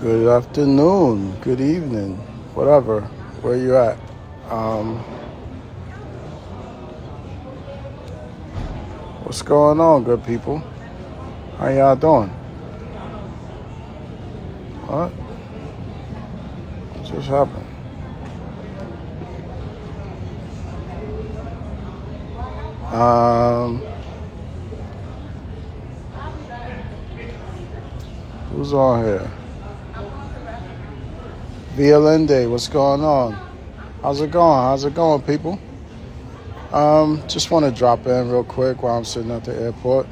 Good afternoon, good evening, whatever, where you at. Um, what's going on, good people? How y'all doing? What? What just happened? Um, who's on here? Violende, what's going on? How's it going? How's it going, people? Just want to drop in real quick while I'm sitting at the airport.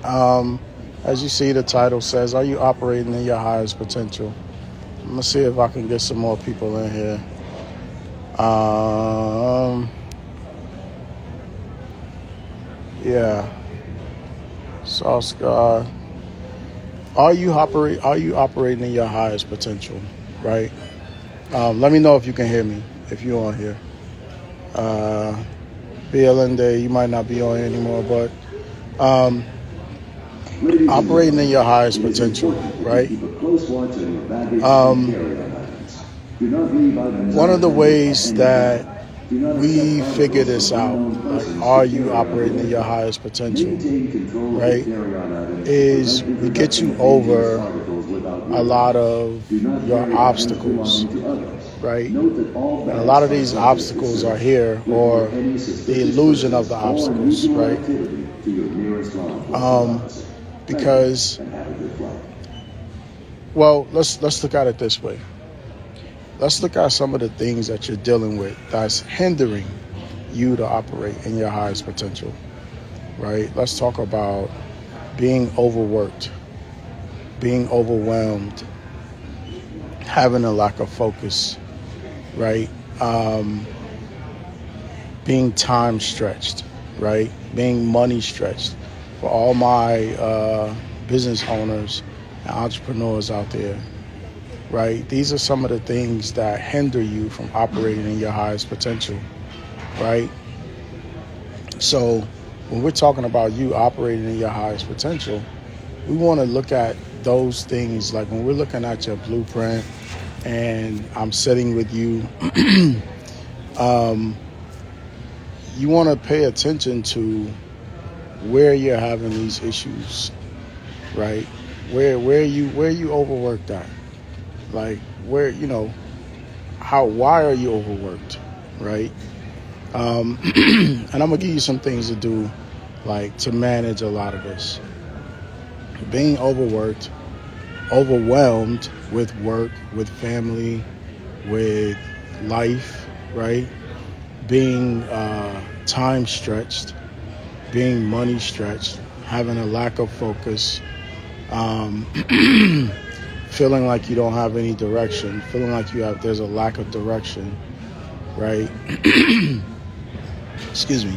As you see, the title says, "Are you operating in your highest potential?" I'm gonna see if I can get some more people in here. Yeah. Sauce God. Are you operating in your highest potential? Right. Let me know if you can hear me. If you're on here. BLN you might not be on here anymore, but operating in your highest potential, right? One of the ways that we figure this out, like, are you operating in your highest potential, right, is we get you over a lot of your obstacles, right? And a lot of these obstacles are here, or the illusion of the obstacles, right? Because, well, let's look at it this way. Let's look at some of the things that you're dealing with that's hindering you to operate in your highest potential, right? Let's talk about being overworked, being overwhelmed, having a lack of focus, right? Being time stretched, right? Being money stretched. For all my business owners and entrepreneurs out there, right? These are some of the things that hinder you from operating in your highest potential, right? So when we're talking about you operating in your highest potential, we want to look at those things. Like when we're looking at your blueprint and I'm sitting with you, you want to pay attention to where you're having these issues, right? Where you overworked at, like why are you overworked, right? And I'm gonna give you some things to do, like to manage a lot of this. Being overworked, overwhelmed with work, with family, with life, right? Being time stretched, being money stretched, having a lack of focus, feeling like you don't have any direction, feeling like there's a lack of direction, right? Excuse me.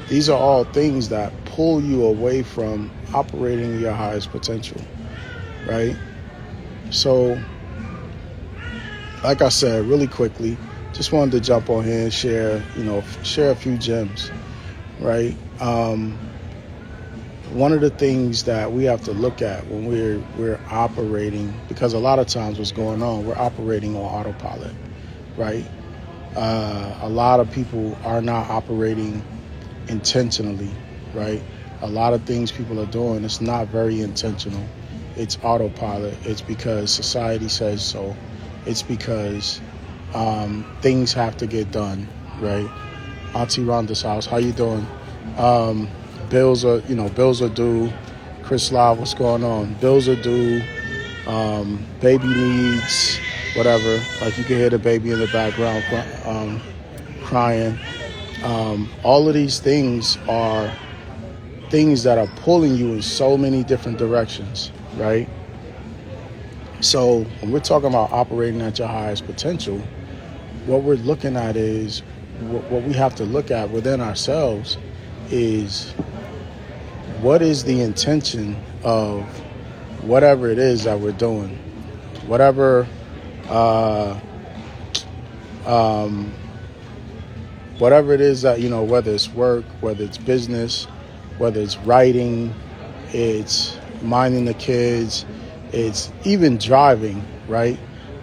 These are all things that pull you away from operating your highest potential, right? So, like I said, really quickly, just wanted to jump on here and share a few gems, right? One of the things that we have to look at when we're operating, because a lot of times what's going on, we're operating on autopilot, right? A lot of people are not operating intentionally, right? A lot of things people are doing, it's not very intentional. It's autopilot. It's because society says so. It's because things have to get done, right? Auntie Rhonda's house, how you doing? Bills are due. Chris Live, what's going on? Bills are due. Baby needs whatever. Like you can hear the baby in the background crying. All of these things are things that are pulling you in so many different directions, right? So when we're talking about operating at your highest potential, what we're looking at is what we have to look at within ourselves is what is the intention of whatever it is that we're doing, whatever it is that, whether it's work, whether it's business, whether it's writing, it's minding the kids. It's even driving, right?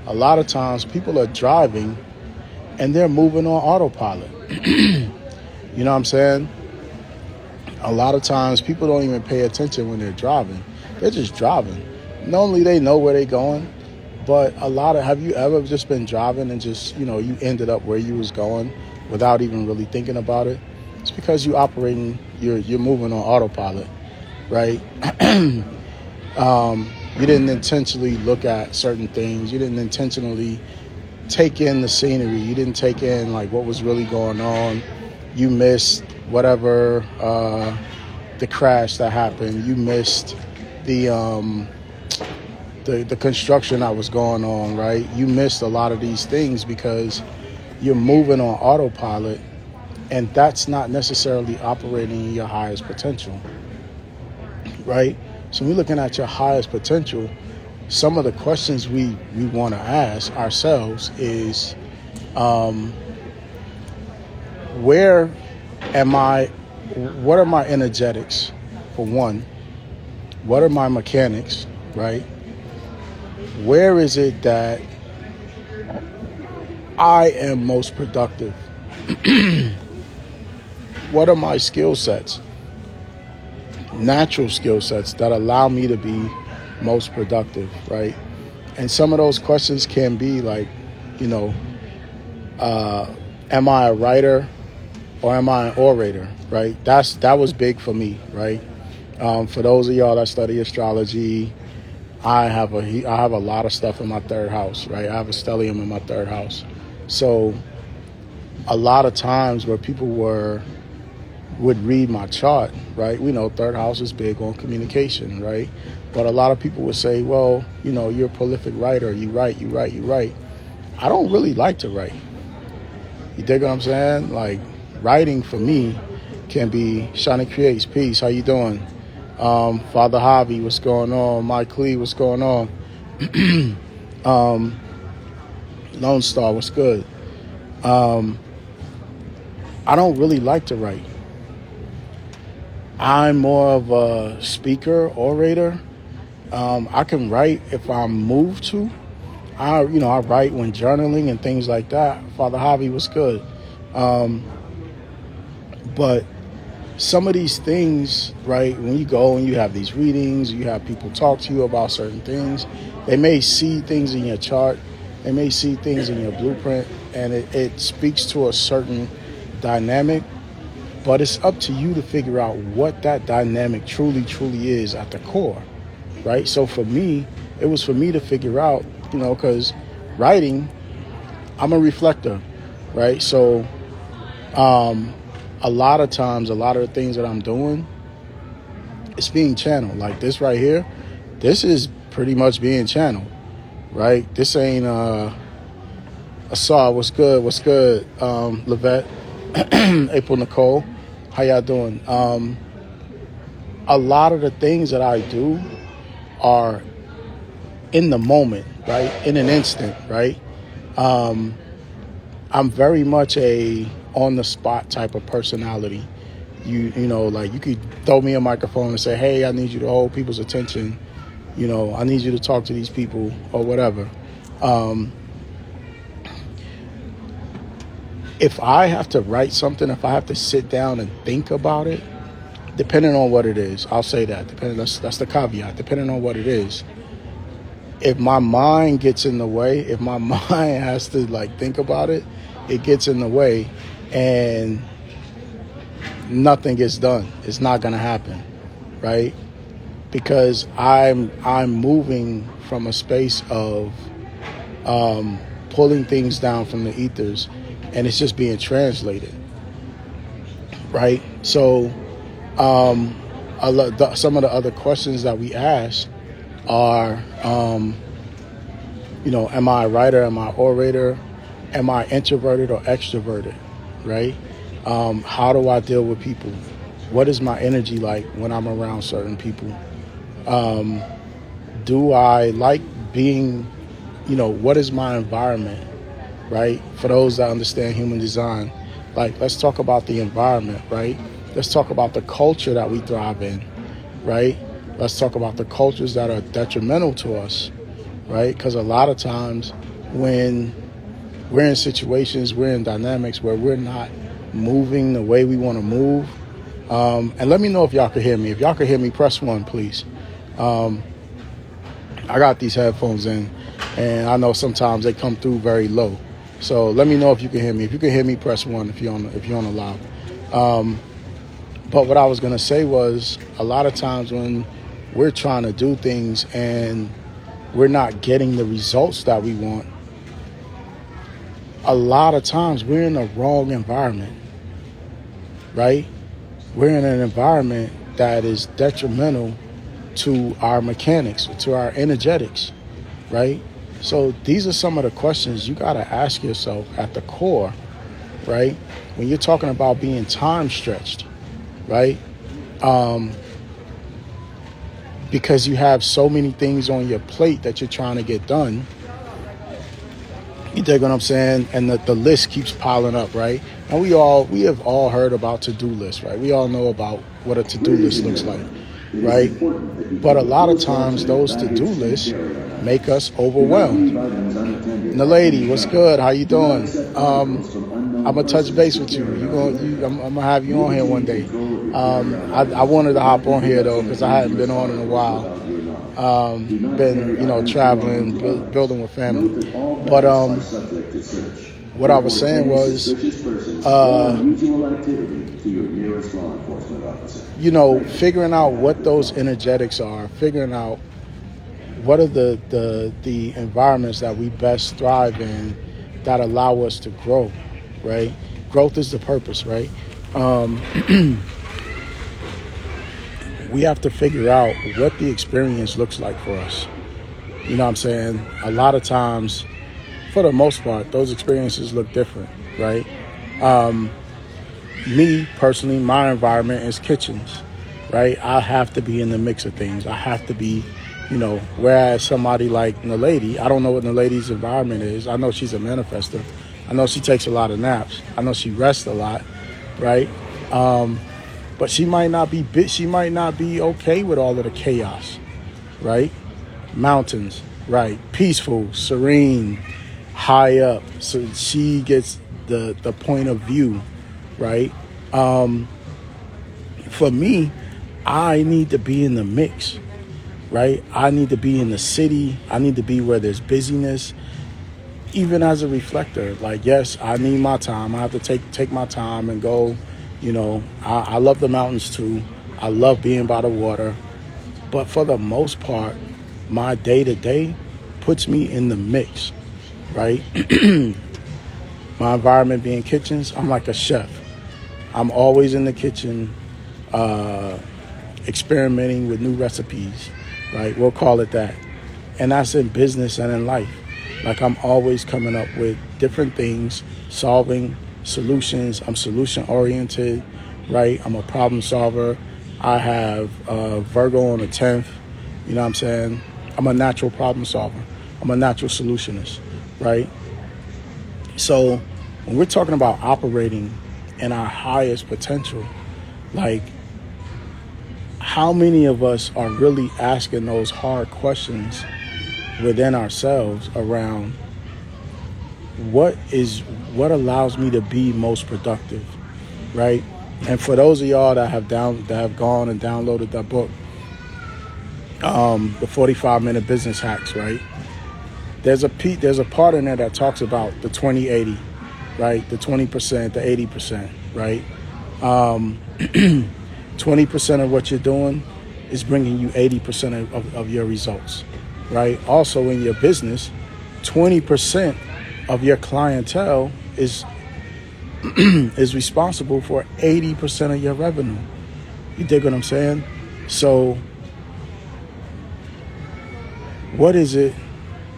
A lot of times people are driving and they're moving on autopilot. You know what I'm saying? A lot of times people don't even pay attention when they're driving. They're just driving. Normally they know where they're going, but have you ever just been driving and just, you ended up where you was going without even really thinking about it? It's because you're moving on autopilot, right? You didn't intentionally look at certain things. You didn't intentionally take in the scenery. You didn't take in like what was really going on. You missed whatever the crash that happened. You missed the construction that was going on, right? You missed a lot of these things because you're moving on autopilot, and that's not necessarily operating in your highest potential, right? So when we're looking at your highest potential, some of the questions we want to ask ourselves is, what are my energetics, for one? What are my mechanics, right? Where is it that I am most productive? What are my skill sets? Natural skill sets that allow me to be most productive, right? And some of those questions can be like, am I a writer or am I an orator, right? That was big for me, right? For those of y'all that study astrology, I have a lot of stuff in my third house, right? I have a stellium in my third house. So a lot of times where people would read my chart, right? We know third house is big on communication, right? But a lot of people would say, well, you're a prolific writer. You write. I don't really like to write. You dig what I'm saying? Like, writing for me can be Shani Creates. Peace. How you doing? Father Javi, what's going on? Mike Lee, what's going on? Lone Star, what's good? I don't really like to write. I'm more of a speaker, orator. I can write if I'm moved to. I write when journaling and things like that. Father Javi was good. But some of these things, right, when you go and you have these readings, you have people talk to you about certain things, they may see things in your chart, they may see things in your blueprint, and it speaks to a certain dynamic. But it's up to you to figure out what that dynamic truly is at the core, right? So for me, it was for me to figure out, because writing, I'm a reflector, right? So a lot of times, a lot of the things that I'm doing, it's being channeled. Like this right here, this is pretty much being channeled, right? This ain't Asar, what's good? Levette, April Nicole, how y'all doing? A lot of the things that I do are in the moment, right? In an instant, right? I'm very much a on the spot type of personality. Like you could throw me a microphone and say, hey, I need you to hold people's attention. I need you to talk to these people or whatever. If I have to write something, if I have to sit down and think about it, depending on what it is, I'll say that. That's the caveat. Depending on what it is. If my mind gets in the way, if my mind has to think about it, it gets in the way and nothing gets done. It's not going to happen, right? Because I'm moving from a space of pulling things down from the ethers, and it's just being translated, right? So some of the other questions that we ask are, am I a writer? Am I an orator? Am I introverted or extroverted, right? How do I deal with people? What is my energy like when I'm around certain people? Do I like being, what is my environment, right? For those that understand human design, let's talk about the environment, right? Let's talk about the culture that we thrive in, right? Let's talk about the cultures that are detrimental to us, right? Because a lot of times when we're in situations, we're in dynamics where we're not moving the way we want to move. And let me know if y'all can hear me. If y'all can hear me, press 1, please. I got these headphones in, and I know sometimes they come through very low. So let me know if you can hear me. If you can hear me, press 1 if you're on the loud. But what I was going to say was, a lot of times when we're trying to do things and we're not getting the results that we want, a lot of times we're in the wrong environment, right? We're in an environment that is detrimental to our mechanics, to our energetics, right? So these are some of the questions you got to ask yourself at the core, right? When you're talking about being time stretched, right? Because you have so many things on your plate that you're trying to get done. You dig what I'm saying? And the list keeps piling up, right? And we have all heard about to-do lists, right? We all know about what a to-do list looks like, right? But a lot of times those to-do lists make us overwhelmed. Nalady, what's good? How you doing? I'm gonna touch base with you. I'm gonna have you on here one day. I wanted to hop on here though because I hadn't been on in a while. Been traveling, building with family. But what I was saying was, figuring out what those energetics are, figuring out what are the environments that we best thrive in that allow us to grow, right? Growth is the purpose, right? We have to figure out what the experience looks like for us. You know what I'm saying? A lot of times, for the most part, those experiences look different, right? Me, personally, my environment is kitchens, right? I have to be in the mix of things. I have to be, whereas somebody like Nalady, I don't know what Nalady's environment is. I know she's a manifester. I know she takes a lot of naps. I know she rests a lot, right? But she might not be okay with all of the chaos, right? Mountains, right? Peaceful, serene, high up. So she gets the point of view, right? For me, I need to be in the mix, right? I need to be in the city. I need to be where there's busyness. Even as a reflector, like, yes, I need my time. I have to take my time and go. I love the mountains too. I love being by the water. But for the most part, my day-to-day puts me in the mix, right? My environment being kitchens, I'm like a chef. I'm always in the kitchen, experimenting with new recipes, right? We'll call it that. And that's in business and in life. Like, I'm always coming up with different things, solving solutions. I'm solution oriented, right? I'm a problem solver. I have Virgo on the 10th. You know what I'm saying? I'm a natural problem solver. I'm a natural solutionist, right? So when we're talking about operating in our highest potential, like, how many of us are really asking those hard questions within ourselves around what allows me to be most productive, right? And for those of y'all that have gone and downloaded that book, the 45-minute business hacks, right? There's a part in there that talks about the 20-80, right? The 20%, the 80%, right? 20% of what you're doing is bringing you 80% of your results, right? Also in your business, 20% of your clientele is responsible for 80% of your revenue. You dig what I'm saying? So what is it?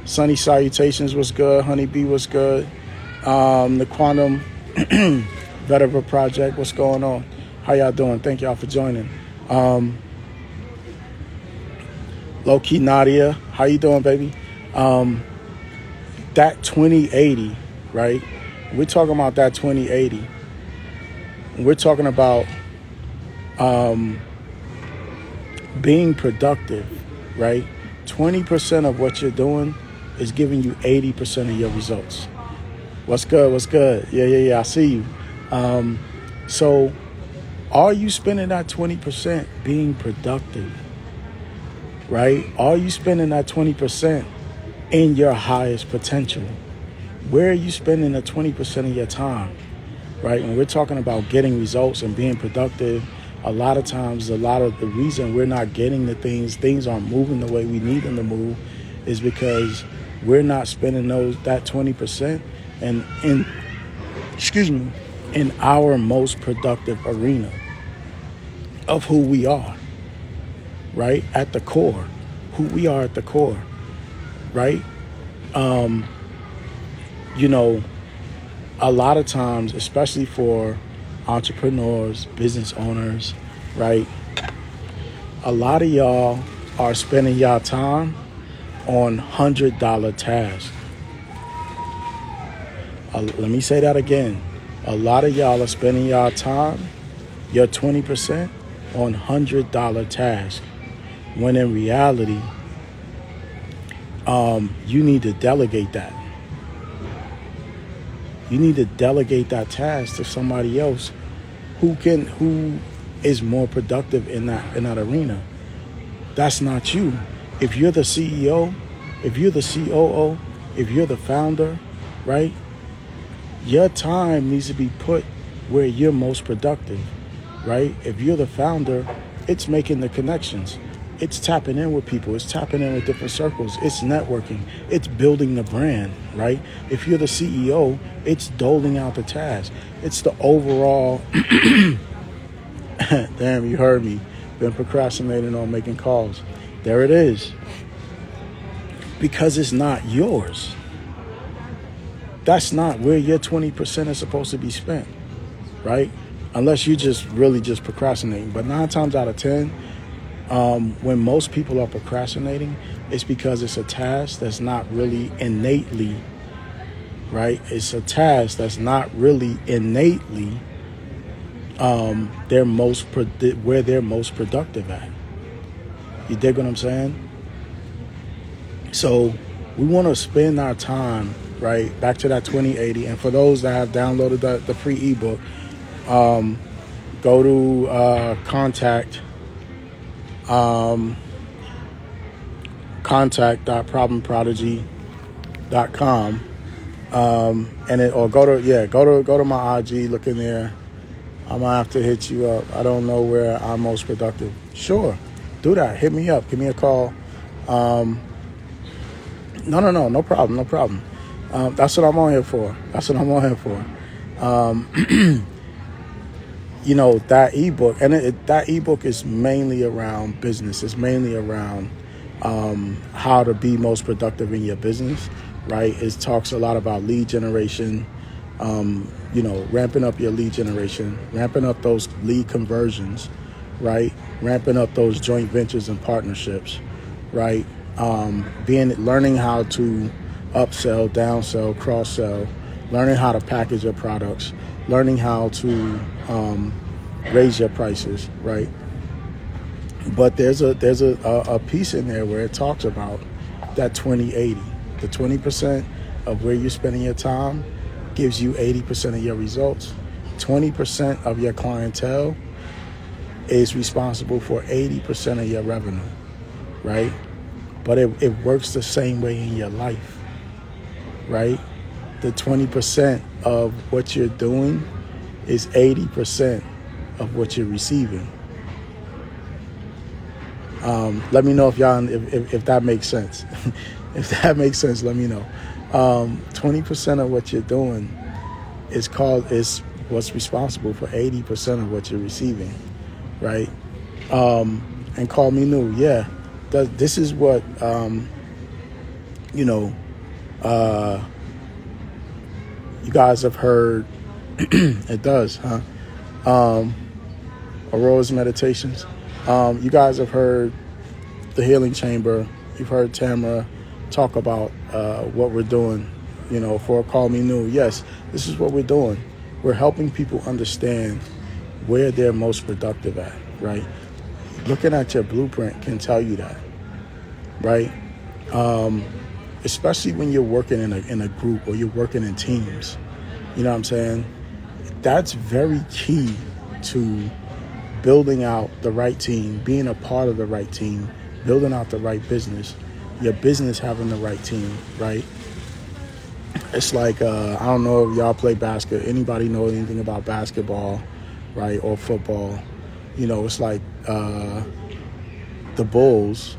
Sunny Salutations was good. Honeybee was good. The Quantum Vetiver Project, what's going on? How y'all doing? Thank y'all for joining. Low-key Nadia, how you doing, baby? That 20-80, right? We're talking about that 20-80. We're talking about being productive, right? 20% of what you're doing is giving you 80% of your results. What's good? What's good? Yeah. I see you. So are you spending that 20% being productive, right? Are you spending that 20% in your highest potential? Where are you spending the 20% of your time, right? When we're talking about getting results and being productive, a lot of times, a lot of the reason we're not getting the things aren't moving the way we need them to move, is because we're not spending that 20% and in our most productive arena of who we are, right? At the core, who we are at the core, right? A lot of times, especially for entrepreneurs, business owners, right? A lot of y'all are spending y'all time on $100 tasks. Let me say that again. A lot of y'all are spending y'all time, your 20%, on $100 tasks, when in reality, you need to delegate that. You need to delegate that task to somebody else who is more productive in that arena. That's not you. If you're the CEO, if you're the COO, if you're the founder, right? Your time needs to be put where you're most productive, right? If you're the founder, it's making the connections. It's tapping in with people. It's tapping in with different circles. It's networking. It's building the brand, right? If you're the CEO, it's doling out the task. It's the overall, damn, you heard me, been procrastinating on making calls. There it is. Because it's not yours. That's not where your 20% is supposed to be spent, right? Unless you just really just procrastinating. But 9 times out of 10, when most people are procrastinating, it's because it's a task that's not really innately, right? It's a task that's not really innately where they're most productive at. You dig what I'm saying? So we want to spend our time, right, back to that 2080. And for those that have downloaded the free ebook, go to contact.problemprodigy.com, go to my IG, look in there. I'm gonna have to hit you up. I don't know where I'm most productive. Sure, do that. Hit me up. Give me a call. No problem. That's what I'm on here for. That ebook, and that ebook is mainly around business. It's mainly around how to be most productive in your business, right? It talks a lot about lead generation, ramping up your lead generation, ramping up those lead conversions, right? Ramping up those joint ventures and partnerships, right? Learning how to upsell, downsell, cross-sell, learning how to package your products, learning how to raise your prices, right? But there's a piece in there where it talks about that 20-80. The 20% of where you're spending your time gives you 80% of your results. 20% of your clientele is responsible for 80% of your revenue, right? But it works the same way in your life, right? The 20% of what you're doing is 80% of what you're receiving. Let me know if that makes sense. If that makes sense, let me know. 20% of what you're doing is what's responsible for 80% of what you're receiving, right? And call me new. Yeah, this is what you guys have heard. It does, huh? Aurora's Meditations. You guys have heard the Healing Chamber. You've heard Tamara talk about what we're doing, for Call Me New. Yes, this is what we're doing. We're helping people understand where they're most productive at, right? Looking at your blueprint can tell you that, right? Especially when you're working in a group or you're working in teams. You know what I'm saying? That's very key to building out the right team, being a part of the right team, building out the right business, your business having the right team, right? It's like, I don't know if y'all play basketball, anybody know anything about basketball, right, or football. You know, it's like the Bulls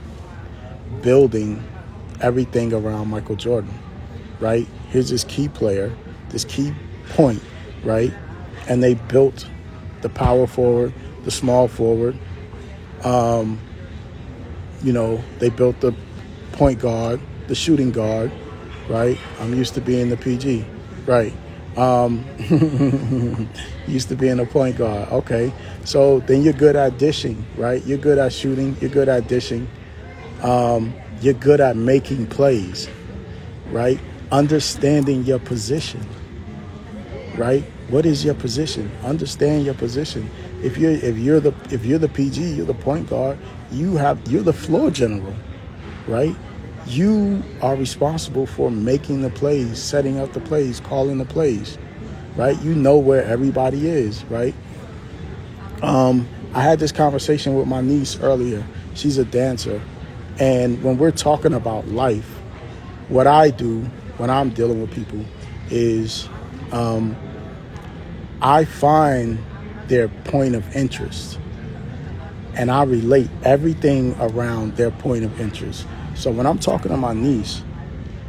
building everything around Michael Jordan, right? Here's this key player, this key point, right? And they built the power forward, the small forward. You know, they built the point guard, the shooting guard, right? I'm used to being the PG, right? Used to being a point guard. Okay, so then you're good at dishing, right? You're good at shooting. You're good at dishing. You're good at making plays, right? Understanding your position, right? What is your position? Understand your position. If you're the PG, you're the point guard. You're the floor general, right? You are responsible for making the plays, setting up the plays, calling the plays, right? You know where everybody is, right? I had this conversation with my niece earlier. She's a dancer. And when we're talking about life, what I do when I'm dealing with people is I find their point of interest and I relate everything around their point of interest. So when I'm talking to my niece,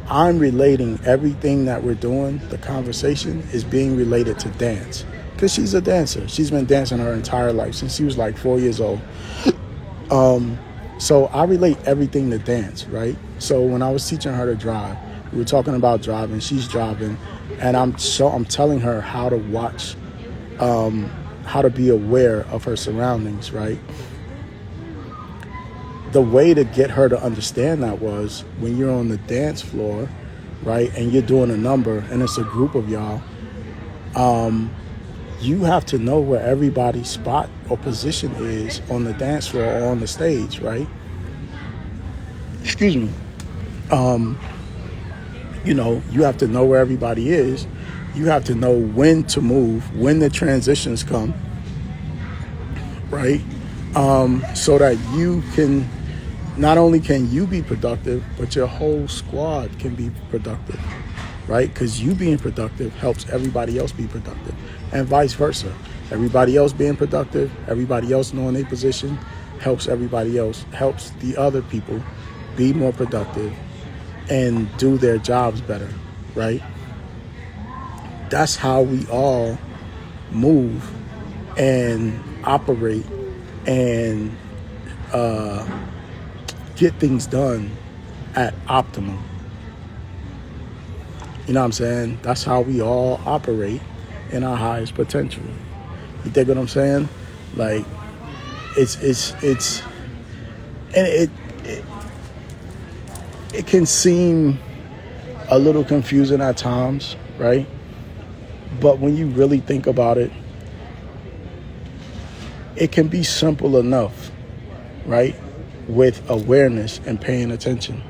I'm relating everything that we're doing. The conversation is being related to dance because she's a dancer. She's been dancing her entire life since she was like 4 years old. So I relate everything to dance, right? So when I was teaching her to drive, we were talking about driving. She's driving, and I'm telling her how to watch, how to be aware of her surroundings, right? The way to get her to understand that was when you're on the dance floor, right, and you're doing a number, and it's a group of y'all, you have to know where everybody's spot or position is on the dance floor or on the stage, right? Excuse me. You know, you have to know where everybody is. You have to know when to move, when the transitions come, right? So that you can, not only can you be productive, but your whole squad can be productive, right? Because you being productive helps everybody else be productive, and vice versa. Everybody else being productive, everybody else knowing their position, helps everybody else, helps the other people be more productive and do their jobs better, right? That's how we all move and operate and get things done at optimum. You know what I'm saying? That's how we all operate in our highest potential. You dig what I'm saying? Like, and it can seem a little confusing at times, right? But when you really think about it, it can be simple enough, right? With awareness and paying attention.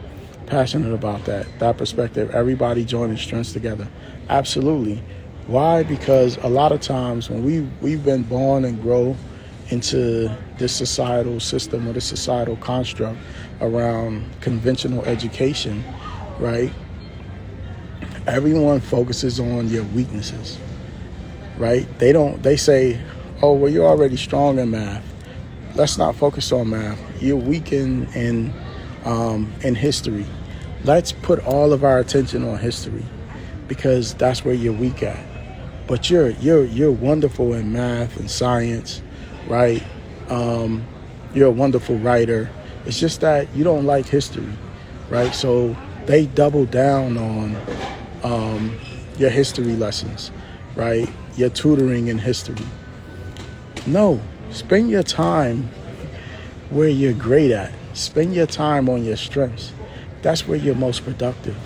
Passionate about that perspective. Everybody joining strengths together. Absolutely. Why? Because a lot of times when we've been born and grow into this societal system or this societal construct around conventional education, right? Everyone focuses on your weaknesses, right? They say, oh, well, you're already strong in math. Let's not focus on math. You're weak in history. Let's put all of our attention on history because that's where you're weak at. But you're wonderful in math and science, right? You're a wonderful writer. It's just that you don't like history, right? So they double down on your history lessons, right? Your tutoring in history. No, spend your time where you're great at. Spend your time on your strengths. That's where you're most productive.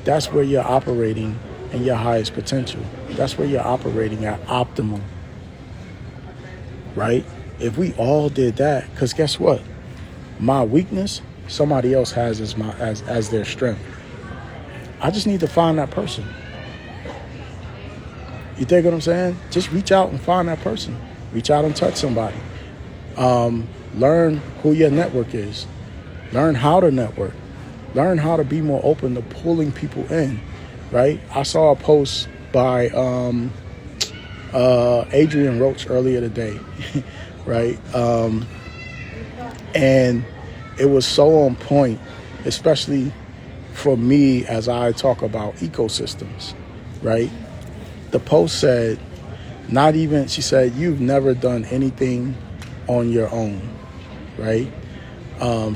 That's where you're operating in your highest potential. That's where you're operating at optimum, right? If we all did that, because guess what? My weakness, somebody else has as their strength. I just need to find that person. You think what I'm saying? Just reach out and find that person. Reach out and touch somebody. Learn who your network is. Learn how to network. Learn how to be more open to pulling people in, right? I saw a post by Adrian Roach earlier today, right? And it was so on point, especially for me as I talk about ecosystems, right? The post said, she said, you've never done anything on your own, right?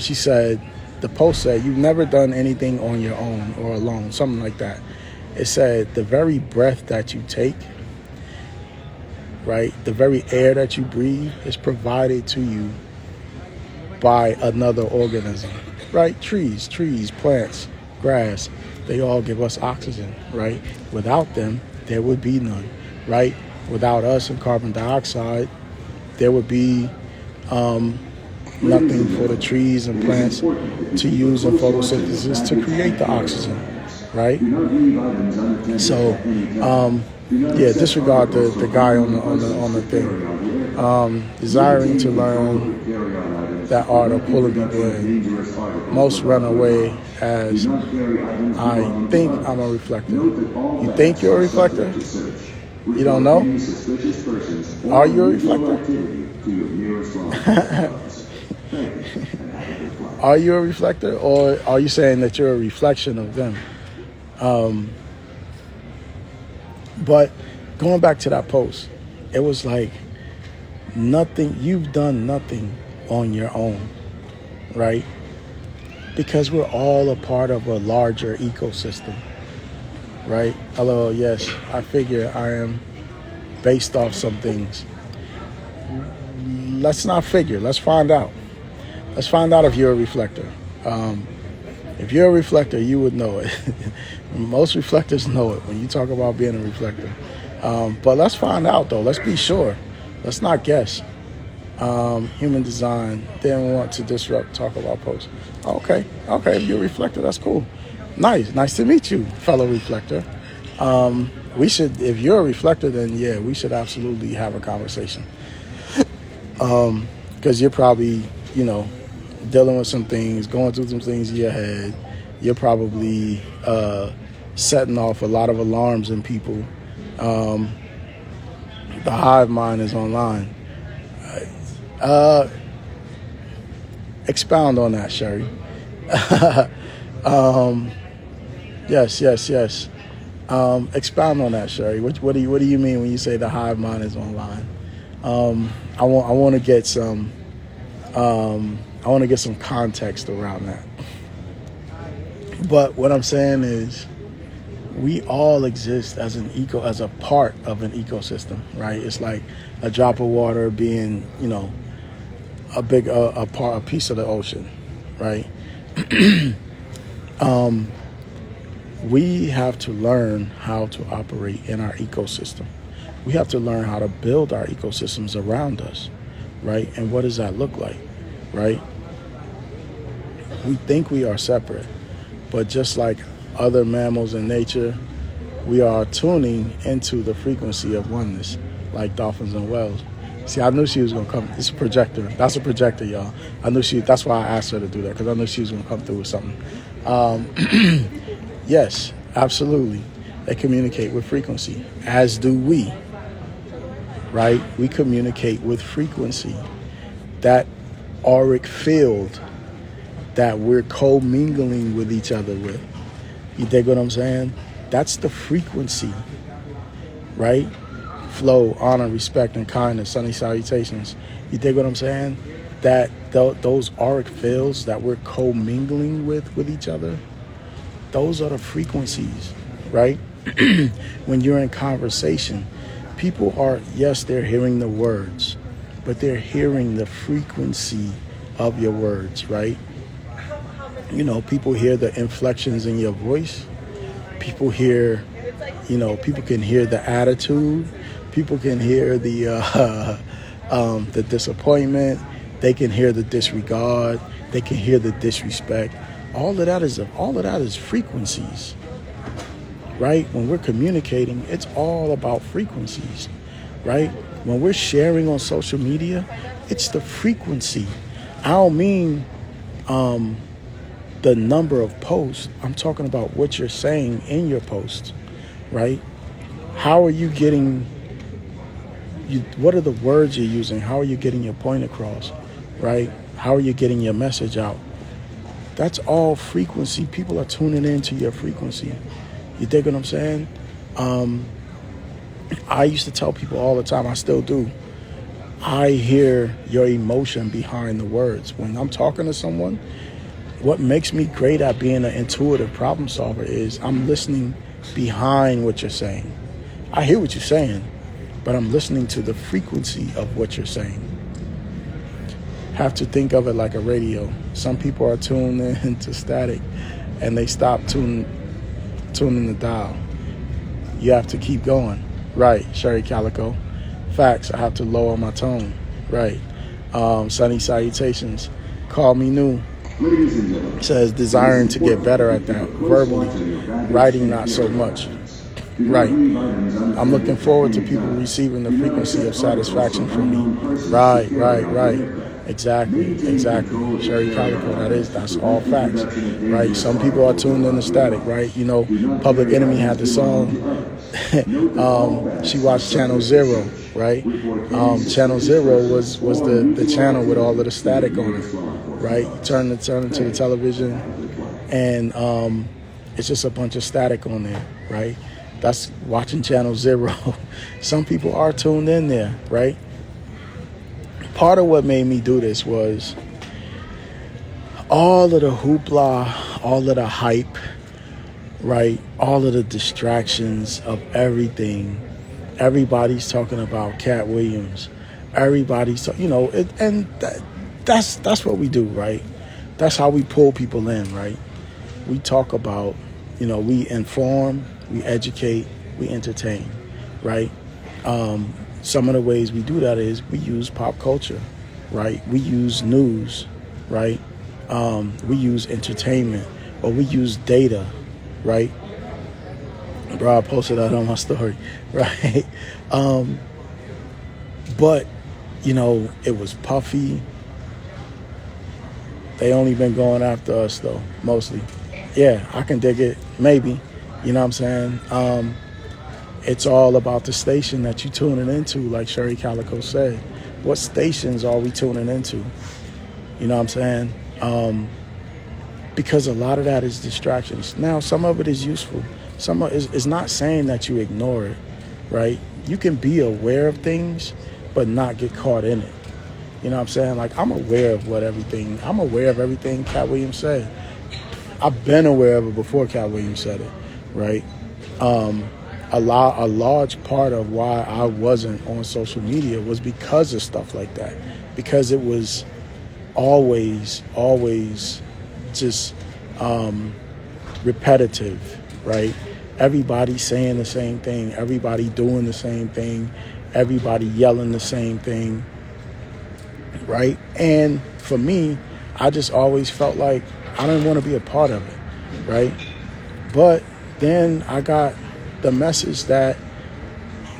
She said, the post said, you've never done anything on your own or alone, something like that. It said, the very breath that you take, right, the very air that you breathe is provided to you by another organism, right? Trees, plants, grass, they all give us oxygen, right? Without them, there would be none, right? Without us and carbon dioxide, there would be nothing for the trees and plants to use in photosynthesis to create the oxygen, right? So, disregard the guy on the thing. Desiring to learn that art of pulling people in. Most run away as I think I'm a reflector. You think you're a reflector? You don't know? Are you a reflector? Are you a reflector, or are you saying that you're a reflection of them? But going back to that post, it was like you've done nothing on your own, right? Because we're all a part of a larger ecosystem, right? Hello, yes, I figure I am based off some things. Let's not figure, let's find out. Let's find out if you're a reflector. If you're a reflector, you would know it. Most reflectors know it when you talk about being a reflector. But let's find out, though. Let's be sure. Let's not guess. Human design didn't want to talk about posts. Okay. If you're a reflector, that's cool. Nice to meet you, fellow reflector. If you're a reflector, then yeah, we should absolutely have a conversation. Because you're probably, dealing with some things, going through some things in your head. You're probably setting off a lot of alarms in people. The hive mind is online. Expound on that, Sherry. Yes. Expound on that, Sherry. What do you mean when you say the hive mind is online? I want to get some. I want to get some context around that. But what I'm saying is, we all exist as a part of an ecosystem, right? It's like a drop of water being, a piece of the ocean, right? We have to learn how to operate in our ecosystem. We have to learn how to build our ecosystems around us, right? And what does that look like, right? We think we are separate, but just like other mammals in nature, we are tuning into the frequency of oneness, like dolphins and whales. See, I knew she was going to come. It's a projector. That's a projector, y'all. That's why I asked her to do that, because I knew she was going to come through with something. Yes, absolutely. They communicate with frequency, as do we, right? We communicate with frequency. That auric field that we're co-mingling with each other with. You dig what I'm saying? That's the frequency, right? Flow, honor, respect, and kindness, sunny salutations. You dig what I'm saying? That those auric fields that we're co-mingling with each other, those are the frequencies, right? When you're in conversation, people they're hearing the words, but they're hearing the frequency of your words, right? People hear the inflections in your voice. People hear, people can hear the attitude. People can hear the the disappointment. They can hear the disregard. They can hear the disrespect. All of that is frequencies, right? When we're communicating, it's all about frequencies, right? When we're sharing on social media, it's the frequency. I don't mean the number of posts. I'm talking about what you're saying in your posts, right? How are you getting, what are the words you're using? How are you getting your point across, right? How are you getting your message out? That's all frequency. People are tuning into your frequency. You dig what I'm saying? I used to tell people all the time, I still do, I hear your emotion behind the words. When I'm talking to someone, what makes me great at being an intuitive problem solver is I'm listening behind what you're saying. I hear what you're saying, but I'm listening to the frequency of what you're saying. Have to think of it like a radio. Some people are tuned into static and they stop tuning the dial. You have to keep going. Right, Sherry Calico. Facts, I have to lower my tone. Right. Sunny salutations. Call me new. Says desiring to get better at that. Verbally. Writing not so much. Right. I'm looking forward to people receiving the frequency of satisfaction from me. Right. Exactly. Sherry Calico, that's all facts. Right. Some people are tuned in to static, right? You know, Public Enemy had the song. She watched Channel Zero, right? Channel Zero was the channel with all of the static on it, right? Turn into the television, and it's just a bunch of static on there, right? That's watching Channel Zero. Some people are tuned in there, right? Part of what made me do this was all of the hoopla, all of the hype, right? All of the distractions of everything. Everybody's talking about Cat Williams. Everybody's, that's what we do, right? That's how we pull people in, right? We talk about, we inform, we educate, we entertain, right? Some of the ways we do that is we use pop culture, right? We use news, right? We use entertainment, or we use data, right? Bro, I posted that on my story, right? But, it was Puffy. They only been going after us, though, mostly. Yeah, I can dig it, maybe. You know what I'm saying? It's all about the station that you're tuning into, like Sherry Calico said. What stations are we tuning into? You know what I'm saying? Because a lot of that is distractions. Now, some of it is useful. Some of it is not saying that you ignore it, right? You can be aware of things, but not get caught in it. You know what I'm saying? Like, I'm aware of everything Cat Williams said. I've been aware of it before Cat Williams said it, right? A large part of why I wasn't on social media was because of stuff like that. Because it was always just repetitive, right? Everybody saying the same thing, everybody doing the same thing, everybody yelling the same thing, right? And for me, I just always felt like I didn't want to be a part of it, right? But then I got the message that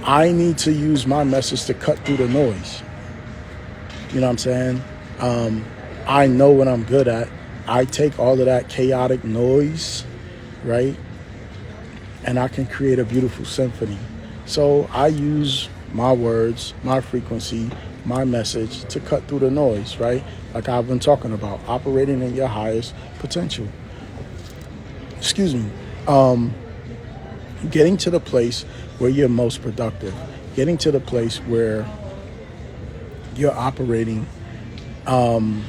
I need to use my message to cut through the noise. You know what I'm saying? I know what I'm good at. I take all of that chaotic noise, right? And I can create a beautiful symphony. So I use my words, my frequency, my message to cut through the noise, right? Like I've been talking about, operating in your highest potential. Excuse me. Getting to the place where you're most productive. Getting to the place where you're operating in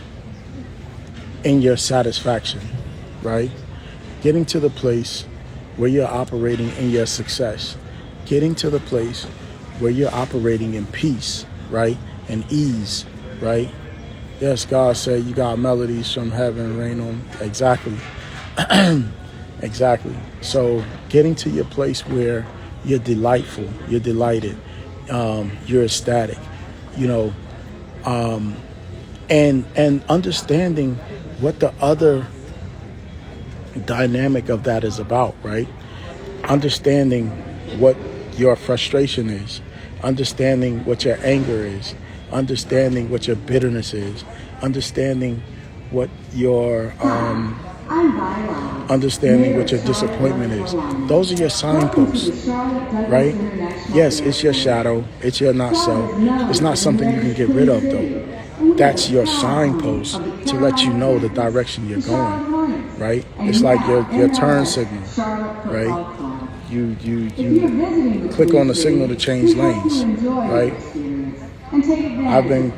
your satisfaction, right? Getting to the place where you're operating in your success. Getting to the place where you're operating in peace, right? And ease, right? Yes, God said you got melodies from heaven rain on. Exactly. Exactly. So getting to your place where you're delightful, you're delighted, you're ecstatic. And understanding what the other dynamic of that is about, right? Understanding what your frustration is, understanding what your anger is, understanding what your bitterness is, understanding what your understanding what your disappointment is. Those are your signposts, right? Yes, it's your shadow, it's your not so. It's not something you can get rid of, though. That's your signpost to let you know the direction you're going, right? It's like your turn signal, right? You click on the signal to change lanes, right?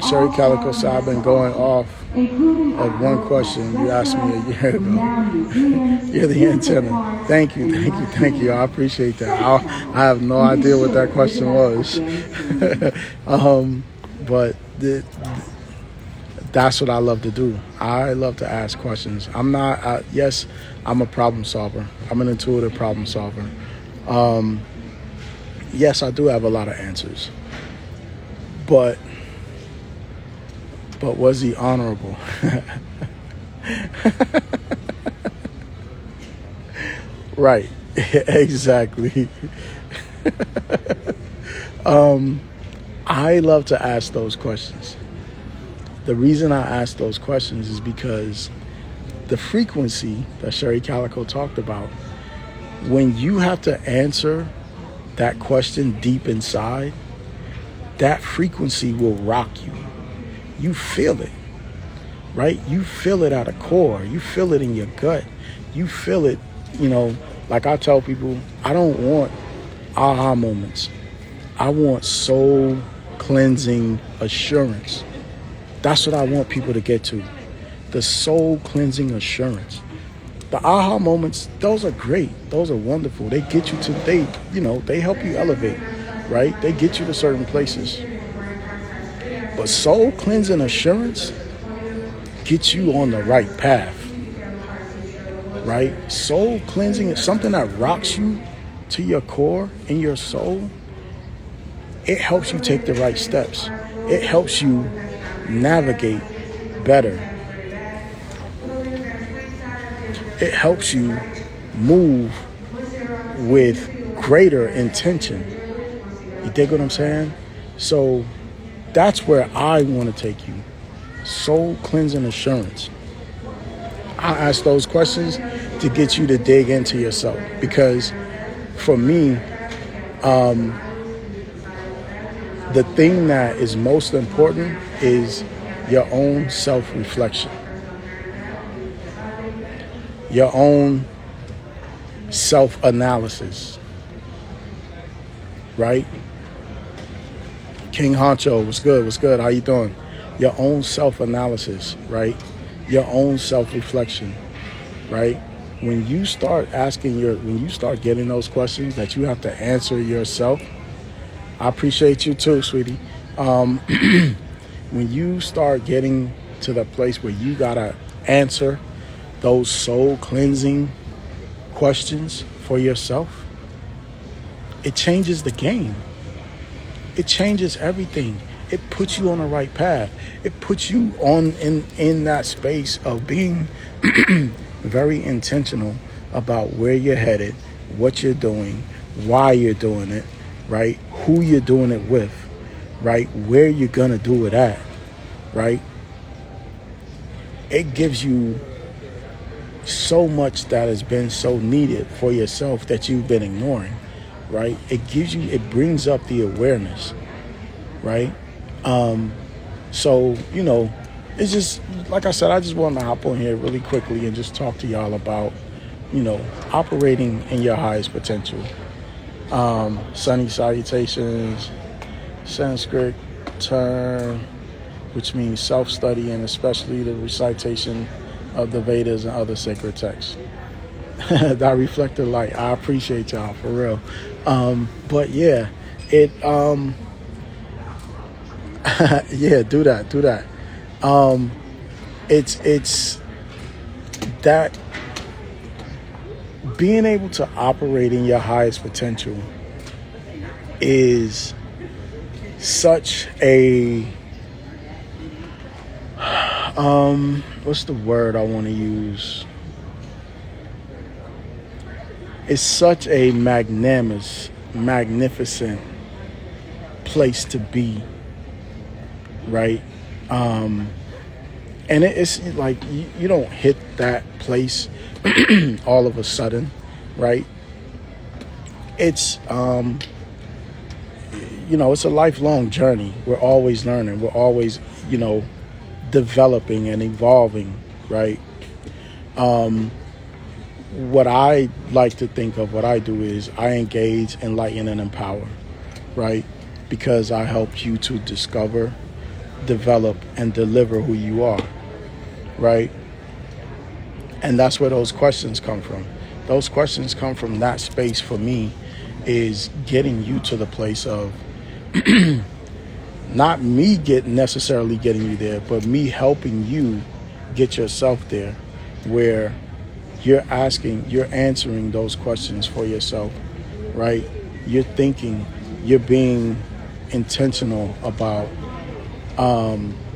Sherry Calico said, I've been going off of one question you asked me a year ago. You're the antenna. Thank you. I appreciate that. I have no idea what that question was. But that's what I love to do. I love to ask questions. Yes, I'm a problem solver. I'm an intuitive problem solver. Yes, I do have a lot of answers. But was he honorable? Right. Exactly. I love to ask those questions. The reason I ask those questions is because the frequency that Sherry Calico talked about, when you have to answer that question deep inside, that frequency will rock you. You feel it, right? You feel it at a core. You feel it in your gut. You feel it, like I tell people, I don't want aha moments. I want soul cleansing assurance. That's what I want people to get to. The soul cleansing assurance. The aha moments, those are great. Those are wonderful. They get you to, they help you elevate, right? They get you to certain places. But soul cleansing assurance gets you on the right path, right? Soul cleansing is something that rocks you to your core in your soul. It helps you take the right steps. It helps you navigate better. It helps you move with greater intention. You dig what I'm saying? So that's where I want to take you. Soul cleansing assurance. I ask those questions to get you to dig into yourself. Because for me, the thing that is most important is your own self-reflection. Your own self-analysis. Right? King Honcho, what's good? How you doing? Your own self-analysis, right? Your own self-reflection, right? When you start getting those questions that you have to answer yourself, I appreciate you too, sweetie. When you start getting to the place where you gotta answer those soul cleansing questions for yourself, it changes the game. It changes everything. It puts you on the right path. It puts you in that space of being very intentional about where you're headed, what you're doing, why you're doing it, right? Who you're doing it with, right? Where you're gonna do it at, right? It gives you so much that has been so needed for yourself that you've been ignoring, right? It brings up the awareness, right? So, it's just, like I said, I just wanted to hop on here really quickly and just talk to y'all about, operating in your highest potential. Sunny salutations, Sanskrit term, which means self-study and especially the recitation of the Vedas and other sacred texts. That reflected light. I appreciate y'all for real. But yeah, yeah, do that. It's that being able to operate in your highest potential is such a What's the word I want to use? It's such a magnificent place to be, right? And it's like you don't hit that place all of a sudden, right? It's it's a lifelong journey. We're always learning. We're always, developing and evolving, right? What I like to think of, what I do is I engage, enlighten, and empower, right? Because I help you to discover, develop, and deliver who you are, right? And that's where those questions come from. Those questions come from that space for me is getting you to the place of not me necessarily getting you there, but me helping you get yourself there where you're answering those questions for yourself, right? You're thinking, you're being intentional about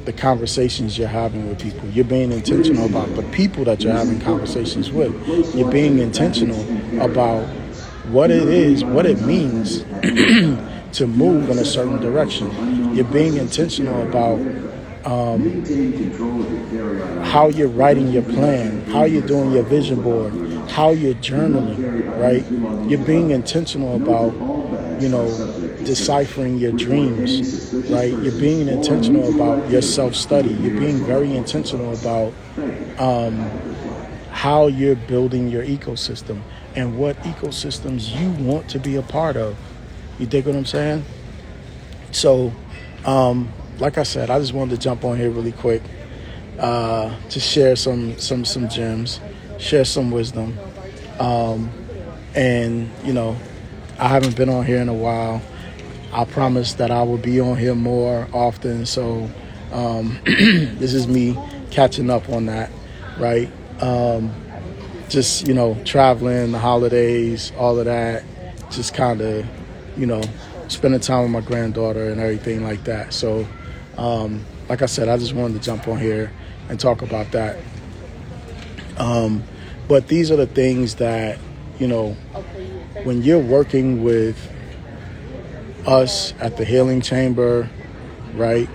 the conversations you're having with people. You're being intentional about the people that you're having conversations with. You're being intentional about what it is, what it means to move in a certain direction. You're being intentional about how you're writing your plan, how you're doing your vision board, how you're journaling, right? You're being intentional about, deciphering your dreams, right? You're being intentional about your self-study. You're being very intentional about how you're building your ecosystem and what ecosystems you want to be a part of. You dig what I'm saying? So, like I said, I just wanted to jump on here really quick to share some gems, share some wisdom. And, I haven't been on here in a while. I promise that I will be on here more often. So this is me catching up on that, right? Just, traveling, the holidays, all of that, just kind of, spending time with my granddaughter and everything like that. So, like I said, I just wanted to jump on here and talk about that. But these are the things that, when you're working with us at the Healing Chamber, right?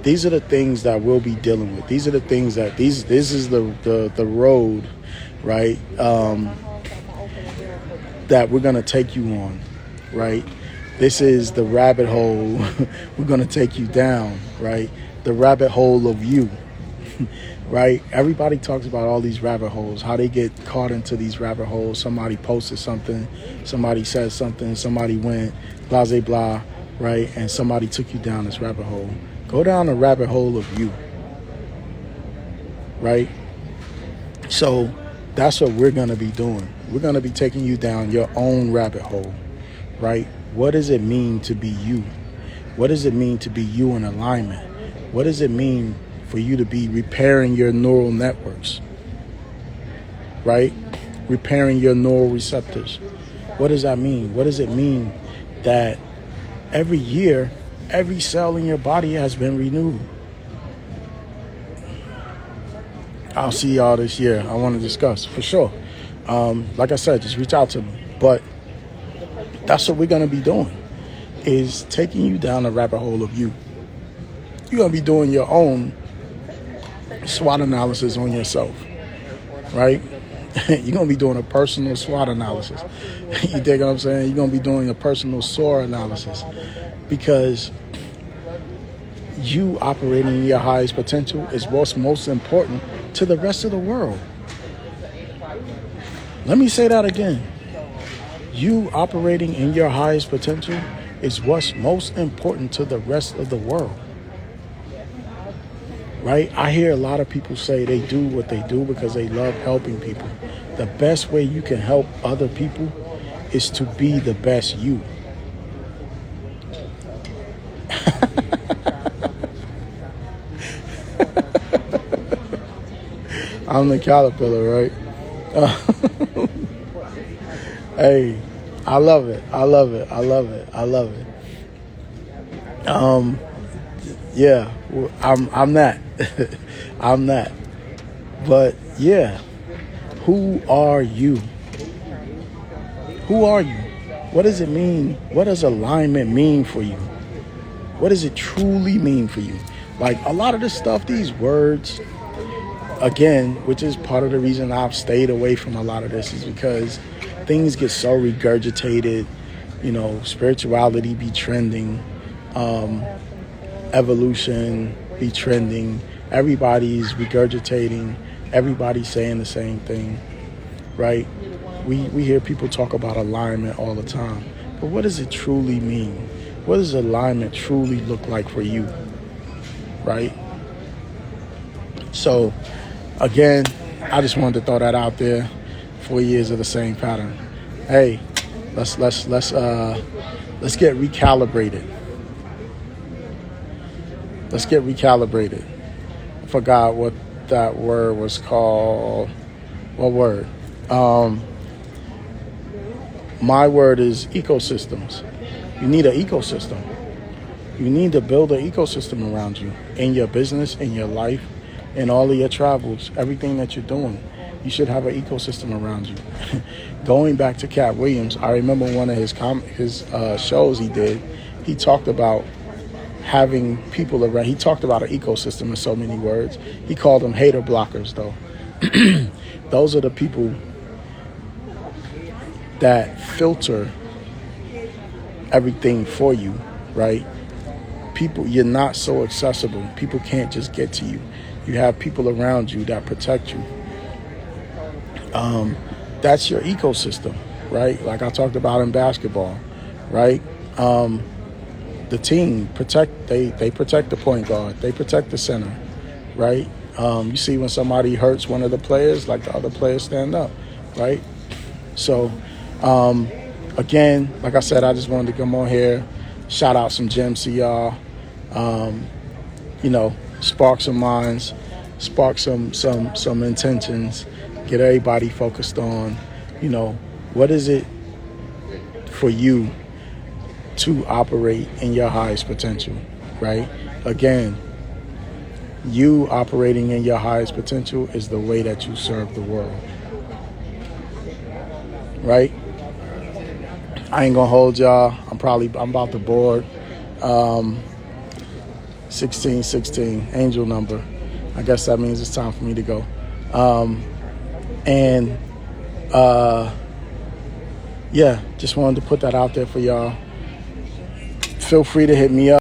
These are the things that we'll be dealing with. These are the things that this is the road, right? That we're going to take you on, right? This is the rabbit hole we're going to take you down, right? The rabbit hole of you, right? Everybody talks about all these rabbit holes, how they get caught into these rabbit holes. Somebody posted something, somebody said something, somebody went blah, blah, blah, right? And somebody took you down this rabbit hole. Go down the rabbit hole of you, right? So that's what we're going to be doing. We're going to be taking you down your own rabbit hole, right? What does it mean to be you? What does it mean to be you in alignment? What does it mean for you to be repairing your neural networks, right? Repairing your neural receptors. What does that mean? What does it mean that every year, every cell in your body has been renewed? I'll see y'all this year. I want to discuss for sure. Like I said, just reach out to me. But that's what we're going to be doing, is taking you down the rabbit hole of you. You're going to be doing your own SWOT analysis on yourself, right? You're going to be doing a personal SWOT analysis. You dig what I'm saying? You're going to be doing a personal SOAR analysis, because you operating in your highest potential is what's most important to the rest of the world. Let me say that again. You operating in your highest potential is what's most important to the rest of the world. Right? I hear a lot of people say they do what they do because they love helping people. The best way you can help other people is to be the best you. I'm the caterpillar, right? Hey, I love it. I love it. I love it. I love it. Yeah, I'm that. I'm that. But yeah, who are you? Who are you? What does it mean? What does alignment mean for you? What does it truly mean for you? Like a lot of this stuff, these words, again, which is part of the reason I've stayed away from a lot of this, is because things get so regurgitated. You know, spirituality be trending, evolution be trending. Everybody's regurgitating. Everybody's saying the same thing, right? We hear people talk about alignment all the time, but what does it truly mean? What does alignment truly look like for you, right? So, again, I just wanted to throw that out there. 4 years of the same pattern. Hey, let's get recalibrated. Let's get recalibrated. I forgot what that word was called. What word? My word is ecosystems. You need an ecosystem. You need to build an ecosystem around you in your business, in your life, in all of your travels, everything that you're doing. You should have an ecosystem around you. Going back to Cat Williams, I remember one of his shows he did. He talked about having people around. He talked about an ecosystem in so many words. He called them hater blockers, though. Those are the people that filter everything for you, right? People, you're not so accessible. People can't just get to you. You have people around you that protect you. That's your ecosystem, right? Like I talked about in basketball, right? The team they protect the point guard. They protect the center, right? You see when somebody hurts one of the players, like the other players stand up, right? So, again, like I said, I just wanted to come on here, shout out some gems to y'all, spark some minds, spark some intentions, get everybody focused on, what is it for you to operate in your highest potential, right? Again, you operating in your highest potential is the way that you serve the world, right? I ain't gonna hold y'all. I'm about to board. 1616, angel number. I guess that means it's time for me to go. Just wanted to put that out there for y'all. Feel free to hit me up.